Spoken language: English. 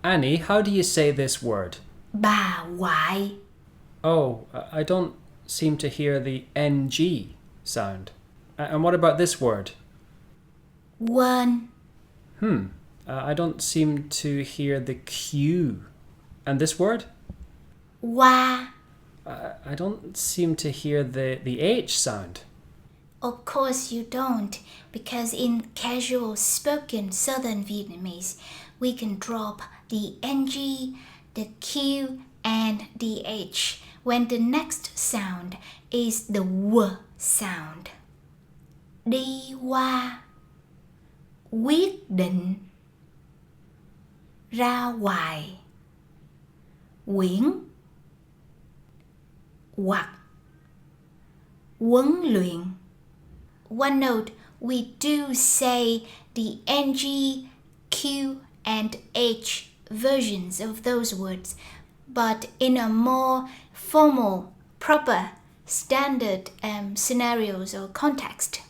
Annie, how do you say this word? Bà ngoại. Oh, I don't seem to hear the ng sound. And what about this word? Quên. I don't seem to hear the q. And this word? Qua. I don't seem to hear the h sound. Of course you don't, because in casual spoken Southern Vietnamese, we can drop the ng, the q, and the h when the next sound is the w sound. Đi qua. Quyết định. Ra ngoài. Quyển. Hoặc. Huấn luyện. One note, we do say the ng, q, and h versions of those words, but in a more formal, proper, standard scenarios or context.